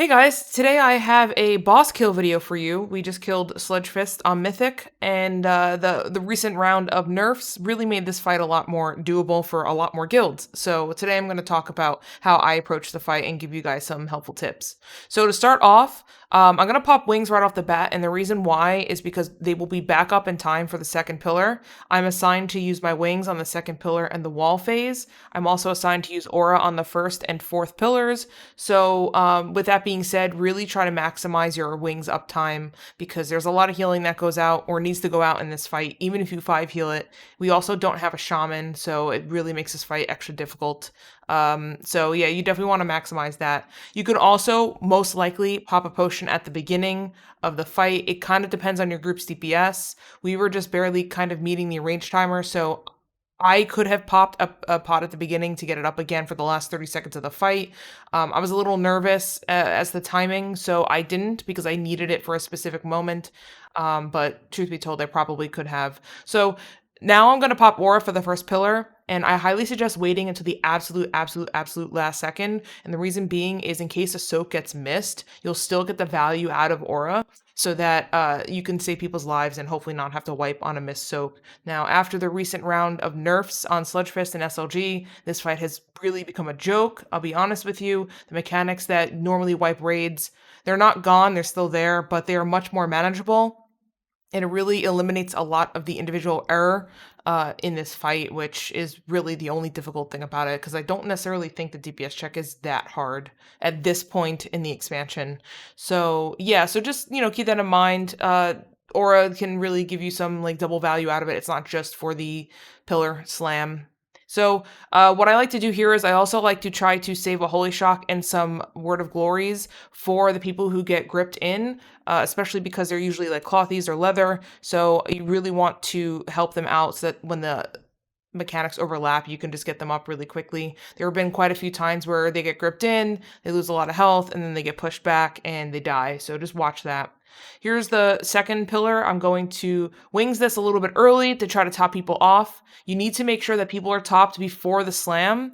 Hey guys, today I have a boss kill video for you. We just killed Sludgefist on Mythic, and the recent round of nerfs really made this fight a lot more doable for a lot more guilds. So today I'm going to talk about how I approach the fight and give you guys some helpful tips. So to start off, I'm going to pop wings right off the bat, and the reason why is because they will be back up in time for the second pillar. I'm assigned to use my wings on the second pillar and the wall phase. I'm also assigned to use aura on the first and fourth pillars. So with that being said, really try to maximize your wings uptime because there's a lot of healing that goes out or needs to go out in this fight, even if you 5 heal it. We also don't have a shaman, so it really makes this fight extra difficult. So yeah, you definitely want to maximize that. You could also most likely pop a potion at the beginning of the fight. It kind of depends on your group's DPS. We were just barely kind of meeting the range timer, so I could have popped a pot at the beginning to get it up again for the last 30 seconds of the fight. I was a little nervous as the timing, so I didn't because I needed it for a specific moment. But truth be told, I probably could have. So now I'm going to pop aura for the first pillar, and I highly suggest waiting until the absolute last second. And the reason being is in case a soak gets missed, you'll still get the value out of aura so that you can save people's lives and hopefully not have to wipe on a missed soak. Now, after the recent round of nerfs on Sludgefist and SLG, this fight has really become a joke. I'll be honest with you, the mechanics that normally wipe raids, they're not gone, they're still there, but they are much more manageable. And it really eliminates a lot of the individual error in this fight, which is really the only difficult thing about it, because I don't necessarily think the DPS check is that hard at this point in the expansion. So yeah, so just, keep that in mind. Aura can really give you some like double value out of it. It's not just for the pillar slam. So what I like to do here is I also like to try to save a Holy Shock and some Word of Glories for the people who get gripped in, especially because they're usually like clothies or leather. So you really want to help them out so that when the mechanics overlap, you can just get them up really quickly. There have been quite a few times where they get gripped in, they lose a lot of health, and then they get pushed back and they die. So just watch that. Here's the second pillar. I'm going to wings this a little bit early to try to top people off. You need to make sure that people are topped before the slam,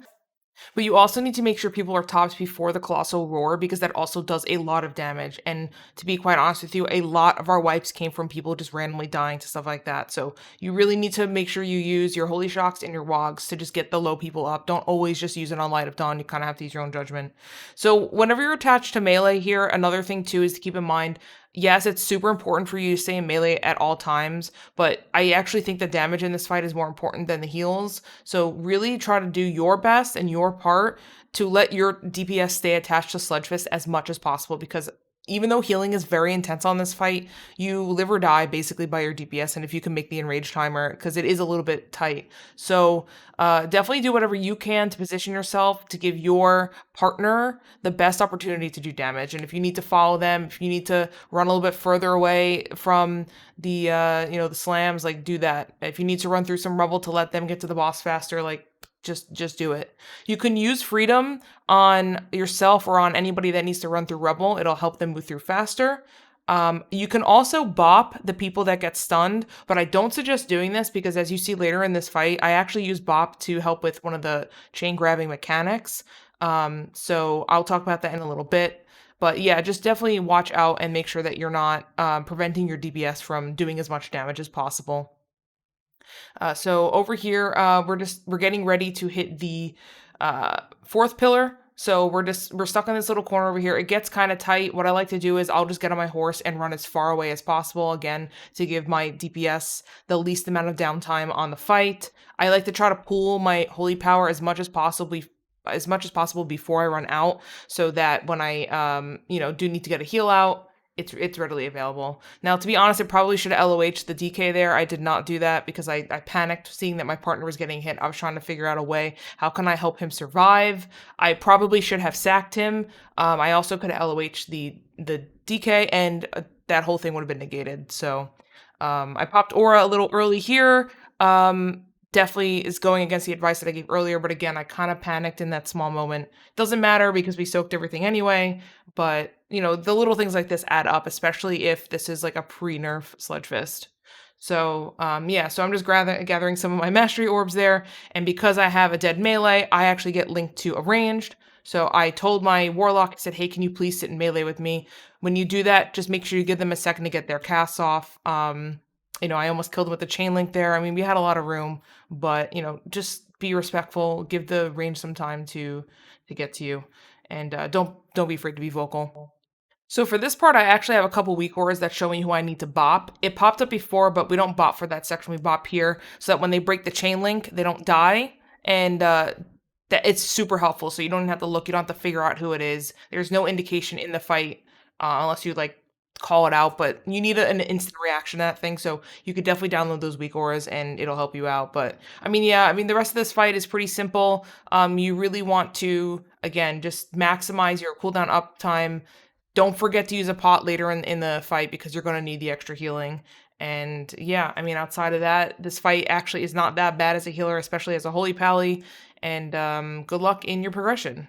but you also need to make sure people are topped before the Colossal Roar because that also does a lot of damage. And to be quite honest with you, a lot of our wipes came from people just randomly dying to stuff like that. So you really need to make sure you use your Holy Shocks and your Wogs to just get the low people up. Don't always just use it on Light of Dawn. You kind of have to use your own judgment. So whenever you're attached to melee here, another thing too is to keep in mind, yes, it's super important for you to stay in melee at all times, but I actually think the damage in this fight is more important than the heals. So really try to do your best and your part to let your DPS stay attached to Sludgefist as much as possible, because even though healing is very intense on this fight, you live or die basically by your DPS, and if you can make the enrage timer, because it is a little bit tight. So definitely do whatever you can to position yourself to give your partner the best opportunity to do damage. And if you need to follow them, if you need to run a little bit further away from the the slams, like do that. If you need to run through some rubble to let them get to the boss faster, like just do it. You can use freedom on yourself or on anybody that needs to run through rubble. It'll help them move through faster. You can also bop the people that get stunned, but I don't suggest doing this because as you see later in this fight, I actually use bop to help with one of the chain grabbing mechanics. So I'll talk about that in a little bit. But yeah, just definitely watch out and make sure that you're not preventing your DPS from doing as much damage as possible. So over here, we're getting ready to hit the fourth pillar. So we're stuck in this little corner over here. It gets kind of tight. What I like to do is I'll just get on my horse and run as far away as possible, again, to give my DPS the least amount of downtime on the fight. I like to try to pool my holy power as much as possible before I run out, so that when I do need to get a heal out, it's readily available. Now, to be honest, I probably should have LOH the DK there. I did not do that because I panicked seeing that my partner was getting hit. I was trying to figure out a way. How can I help him survive? I probably should have sacked him. I also could have LOH the DK, and that whole thing would have been negated. So I popped Aura a little early here. Definitely is going against the advice that I gave earlier, but again, I kind of panicked in that small moment. Doesn't matter because we soaked everything anyway, but the little things like this add up, especially if this is like a pre-nerf Sludgefist. So yeah, so I'm just gathering some of my mastery orbs there, and because I have a dead melee, I actually get linked to a ranged. So I told my warlock, I said, "Hey, can you please sit in melee with me?" When you do that, just make sure you give them a second to get their casts off. I almost killed him with the chain link there. I mean, we had a lot of room, but just be respectful. Give the range some time to get to you, and don't be afraid to be vocal. So for this part, I actually have a couple weak auras that show me who I need to bop. It popped up before, but we don't bop for that section. We bop here so that when they break the chain link, they don't die. And that it's super helpful. So you don't even have to look. You don't have to figure out who it is. There's no indication in the fight unless you like call it out. But you need an instant reaction to that thing. So you could definitely download those weak auras and it'll help you out. But I mean, yeah, I mean the rest of this fight is pretty simple. You really want to again just maximize your cooldown uptime. Don't forget to use a pot later in the fight because you're going to need the extra healing. And yeah, I mean, outside of that, this fight actually is not that bad as a healer, especially as a holy pally. And good luck in your progression.